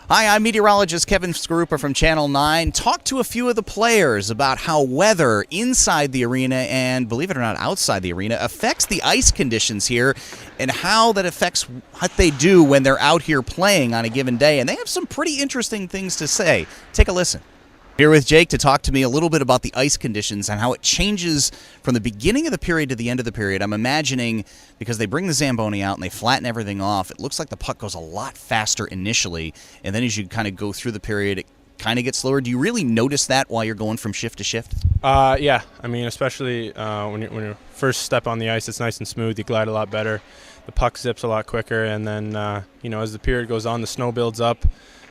Hi, I'm meteorologist Kevin Skarupa from Channel 9. Talked to a few of the players about how weather inside the arena and, believe it or not, outside the arena affects the ice conditions here and how that affects what they do when they're out here playing on a given day. And they have some pretty interesting things to say. Take a listen. Here with Jake to talk to me a little bit about the ice conditions and how it changes from the beginning of the period to the end of the period. I'm imagining, because they bring the Zamboni out and they flatten everything off, it looks like the puck goes a lot faster initially, and then as you kind of go through the period, it kind of gets slower. Do you really notice that while you're going from shift to shift? Yeah. I mean, especially when you first step on the ice, it's nice and smooth. You glide a lot better. The puck zips a lot quicker, and then as the period goes on, the snow builds up.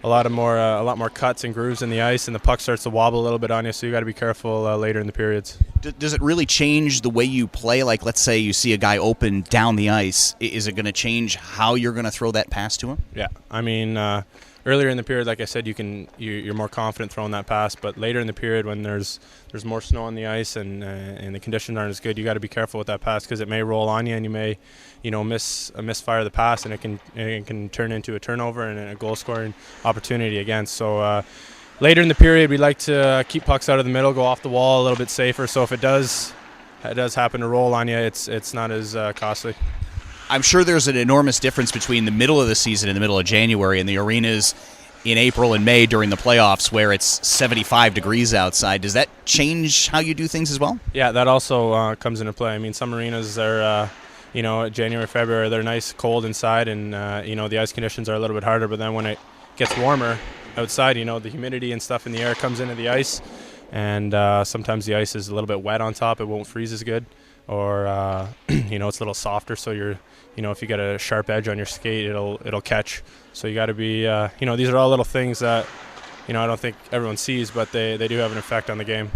A lot more cuts and grooves in the ice, and the puck starts to wobble a little bit on you, so you got to be careful later in the periods. Does it really change the way you play? Like, let's say you see a guy open down the ice. Is it going to change how you're going to throw that pass to him? Yeah. I mean, earlier in the period, like I said, you're more confident throwing that pass, but later in the period when there's more snow on the ice and the conditions aren't as good, you got to be careful with that pass because it may roll on you and you may misfire the pass, and it can turn into a turnover and a goal scoring opportunity again. So later in the period, we like to keep pucks out of the middle, go off the wall a little bit safer. So if it does happen to roll on you, it's not as costly. I'm sure there's an enormous difference between the middle of the season and the middle of January and the arenas in April and May during the playoffs where it's 75 degrees outside. Does that change how you do things as well? Yeah, that also comes into play. I mean, some arenas are January, February, they're nice, cold inside, and the ice conditions are a little bit harder. But then when it gets warmer outside, the humidity and stuff in the air comes into the ice, and sometimes the ice is a little bit wet on top. It won't freeze as good, or it's a little softer. So if you get a sharp edge on your skate, it'll catch. So you got to be, these are all little things that I don't think everyone sees, but they do have an effect on the game.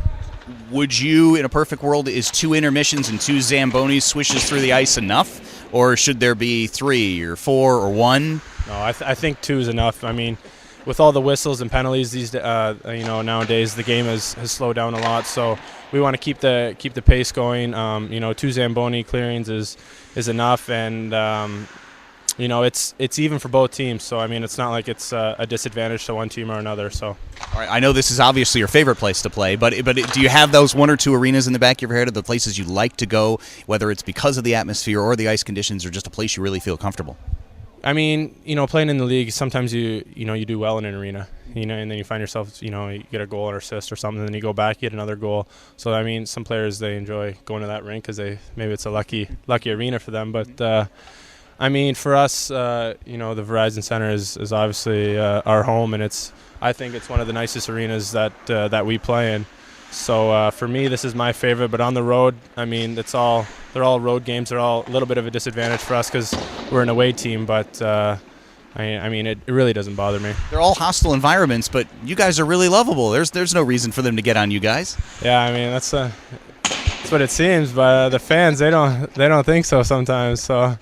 Would you, in a perfect world, is 2 intermissions and 2 Zambonis swishes through the ice enough, or should there be 3 or 4 or 1? No, I think 2 is enough. I mean, with all the whistles and penalties nowadays, the game has slowed down a lot. So we want to keep the pace going. 2 Zamboni clearings is enough, and it's even for both teams. So I mean, it's not like it's a disadvantage to one team or another. So. All right, I know this is obviously your favorite place to play, but do you have those 1 or 2 arenas in the back of your head of the places you like to go, whether it's because of the atmosphere or the ice conditions, or just a place you really feel comfortable? I mean, playing in the league, sometimes you do well in an arena, and then you find yourself, you get a goal or assist or something, and then you go back, you get another goal. So I mean, some players, they enjoy going to that rink because maybe it's a lucky arena for them. But I mean, for us, the Verizon Center is obviously our home, and I think it's one of the nicest arenas that we play in. So for me, this is my favorite. But on the road, I mean, they're all road games. They're all a little bit of a disadvantage for us because we're an away team. But I mean, it really doesn't bother me. They're all hostile environments, but you guys are really lovable. There's no reason for them to get on you guys. Yeah, I mean, that's what it seems. But the fans, they don't think so sometimes. So.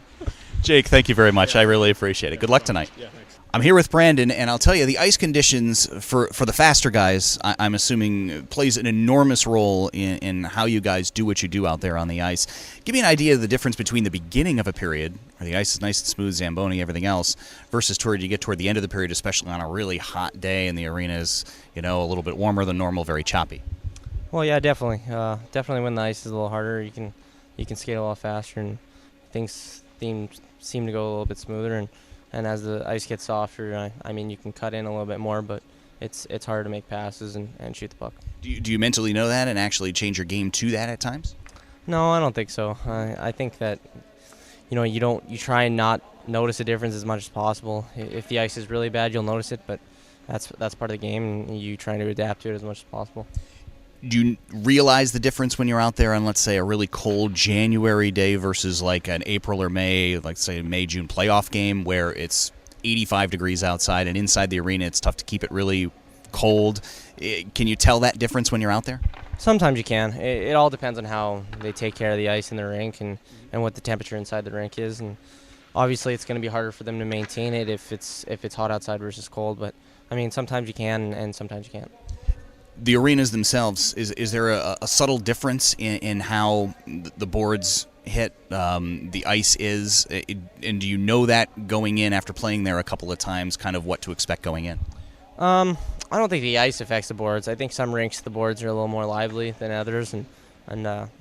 Jake, thank you very much. I really appreciate it. Good luck tonight. Yeah, thanks. I'm here with Brandon, and I'll tell you, the ice conditions for the faster guys, I'm assuming, plays an enormous role in how you guys do what you do out there on the ice. Give me an idea of the difference between the beginning of a period, where the ice is nice and smooth, Zamboni, everything else, versus you get toward the end of the period, especially on a really hot day, and the arena is, a little bit warmer than normal, very choppy. Well, yeah, definitely. Definitely when the ice is a little harder, you can skate a lot faster, and things seem to go a little bit smoother, and as the ice gets softer, I mean, you can cut in a little bit more, but it's harder to make passes and shoot the puck. Do you mentally know that and actually change your game to that at times? No, I don't think so. I think that you try and not notice a difference as much as possible. If the ice is really bad, you'll notice it, but that's part of the game, and you trying to adapt to it as much as possible. Do you realize the difference when you're out there on, let's say, a really cold January day versus like an April or May, like say May, June playoff game where it's 85 degrees outside and inside the arena it's tough to keep it really cold? Can you tell that difference when you're out there? Sometimes you can. It all depends on how they take care of the ice in the rink and what the temperature inside the rink is. And obviously it's going to be harder for them to maintain it if it's hot outside versus cold. But, I mean, sometimes you can and sometimes you can't. The arenas themselves, is there a subtle difference in how the boards hit the ice is, and do you know that going in after playing there a couple of times, kind of what to expect going in? I don't think the ice affects the boards. I think some rinks the boards are a little more lively than others, and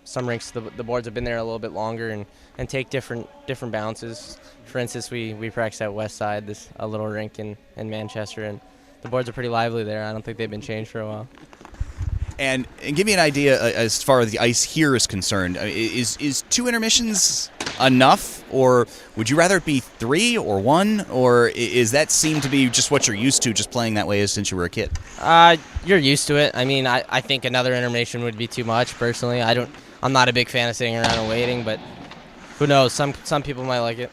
some rinks the boards have been there a little bit longer and take different bounces. For instance, we practice at West Side, this a little rink in Manchester, and the boards are pretty lively there. I don't think they've been changed for a while. And give me an idea as far as the ice here is concerned. Is 2 intermissions enough, or would you rather it be 3 or 1, or is that seem to be just what you're used to, just playing that way since you were a kid? You're used to it. I mean, I think another intermission would be too much. Personally, I'm not a big fan of sitting around and waiting, but who knows? Some people might like it.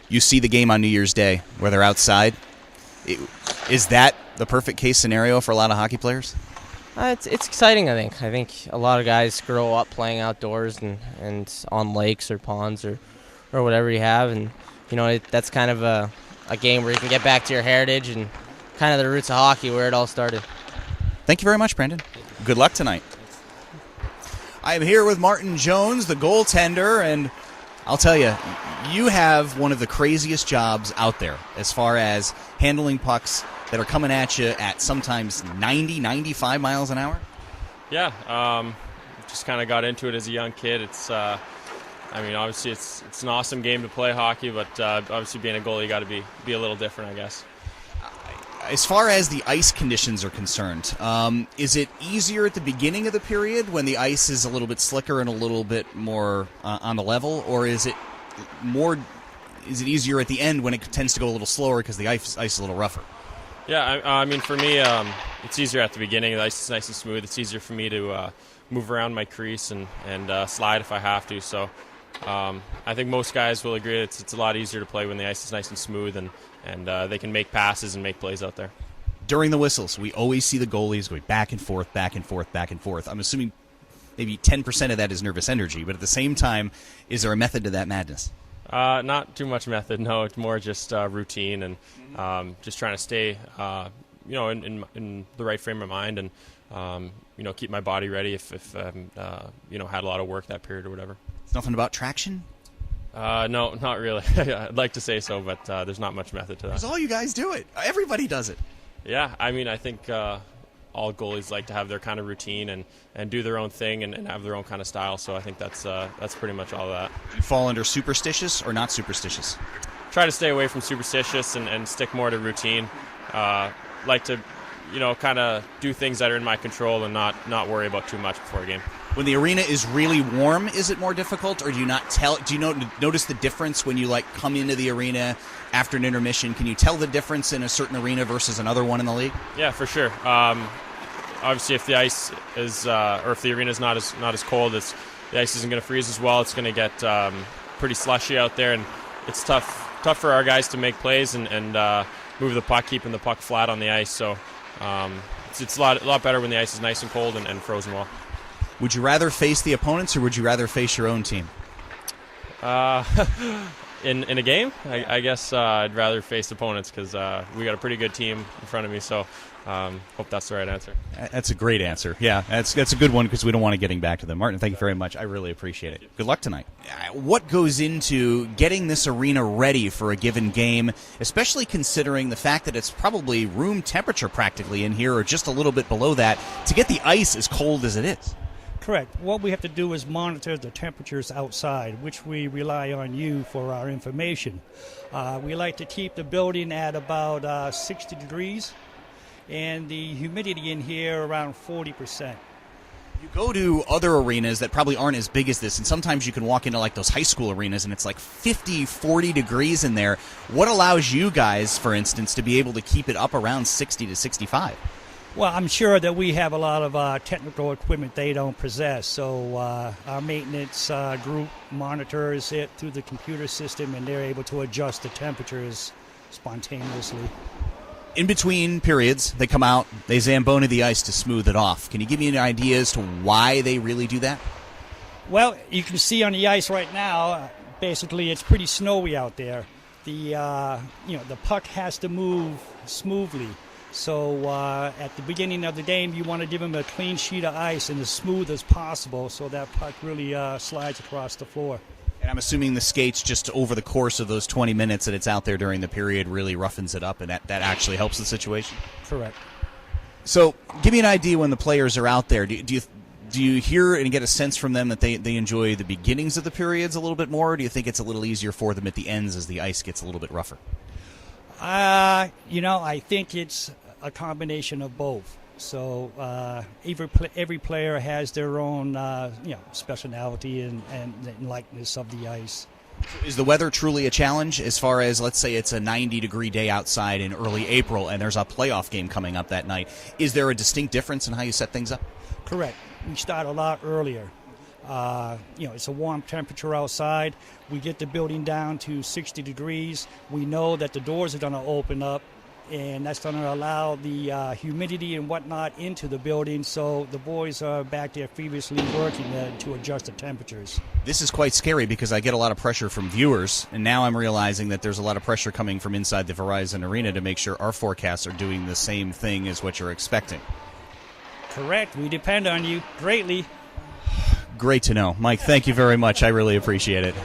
You see the game on New Year's Day where they're outside. Is that the perfect case scenario for a lot of hockey players? It's exciting, I think. I think a lot of guys grow up playing outdoors and on lakes or ponds or whatever you have. And, that's kind of a game where you can get back to your heritage and kind of the roots of hockey, where it all started. Thank you very much, Brandon. Good luck tonight. I am here with Martin Jones, the goaltender, and I'll tell you, you have one of the craziest jobs out there as far as handling pucks that are coming at you at sometimes 90, 95 miles an hour? Yeah, just kind of got into it as a young kid. It's, obviously it's an awesome game to play hockey, but obviously being a goalie, you got to be a little different, I guess. As far as the ice conditions are concerned, is it easier at the beginning of the period when the ice is a little bit slicker and a little bit more on the level, or is it easier at the end when it tends to go a little slower because the ice is a little rougher? Yeah, for me, it's easier at the beginning. The ice is nice and smooth. It's easier for me to move around my crease and slide if I have to. So I think most guys will agree it's a lot easier to play when the ice is nice and smooth and they can make passes and make plays out there. During the whistles, we always see the goalies going back and forth, back and forth, back and forth. I'm assuming maybe 10% of that is nervous energy, but at the same time, is there a method to that madness? Not too much method, no. It's more just routine and just trying to stay, in the right frame of mind and, keep my body ready if had a lot of work that period or whatever. It's nothing about traction? No, not really. I'd like to say so, but there's not much method to that. Because all you guys do it. Everybody does it. Yeah, I think all goalies like to have their kind of routine and do their own thing and have their own kind of style. So I think that's pretty much all of that. You fall under superstitious or not superstitious? Try to stay away from superstitious and stick more to routine. Like to, kind of do things that are in my control and not worry about too much before a game. When the arena is really warm, is it more difficult, or do you notice the difference when you come into the arena after an intermission? Can you tell the difference in a certain arena versus another one in the league? Yeah, for sure. Obviously, if the ice is, or if the arena is not as cold, the ice isn't going to freeze as well. It's going to get pretty slushy out there, and it's tough for our guys to make plays and move the puck, keeping the puck flat on the ice. So it's a lot better when the ice is nice and cold and frozen well. Would you rather face the opponents, or would you rather face your own team? In a game, I guess I'd rather face opponents because we got a pretty good team in front of me. So hope that's the right answer. That's a great answer. Yeah, that's a good one because we don't want to getting back to them. Martin, thank you very much. I really appreciate it. Good luck tonight. What goes into getting this arena ready for a given game, especially considering the fact that it's probably room temperature practically in here or just a little bit below that to get the ice as cold as it is? Correct. What we have to do is monitor the temperatures outside, which we rely on you for our information. We like to keep the building at about 60 degrees, and the humidity in here around 40%. You go to other arenas that probably aren't as big as this, and sometimes you can walk into those high school arenas and it's 50, 40 degrees in there. What allows you guys, for instance, to be able to keep it up around 60 to 65? Well, I'm sure that we have a lot of technical equipment they don't possess, so our maintenance group monitors it through the computer system, and they're able to adjust the temperatures spontaneously. In between periods, they come out, they Zamboni the ice to smooth it off. Can you give me an idea as to why they really do that? Well, you can see on the ice right now, basically it's pretty snowy out there. The puck has to move smoothly. So at the beginning of the game, you want to give them a clean sheet of ice and as smooth as possible so that puck really slides across the floor. And I'm assuming the skates, just over the course of those 20 minutes that it's out there during the period, really roughens it up, and that actually helps the situation? Correct. So give me an idea when the players are out there. Do you hear and get a sense from them that they enjoy the beginnings of the periods a little bit more, or do you think it's a little easier for them at the ends as the ice gets a little bit rougher? I think it's a combination of both. So every player has their own, speciality and likeness of the ice. Is the weather truly a challenge as far as, let's say it's a 90-degree day outside in early April and there's a playoff game coming up that night? Is there a distinct difference in how you set things up? Correct. We start a lot earlier. It's a warm temperature outside. We get the building down to 60 degrees. We know that the doors are going to open up, and that's going to allow the humidity and whatnot into the building, so the boys are back there feverishly working to adjust the temperatures. This is quite scary because I get a lot of pressure from viewers, and now I'm realizing that there's a lot of pressure coming from inside the Verizon Arena to make sure our forecasts are doing the same thing as what you're expecting. Correct. We depend on you greatly. Great to know. Mike, thank you very much. I really appreciate it.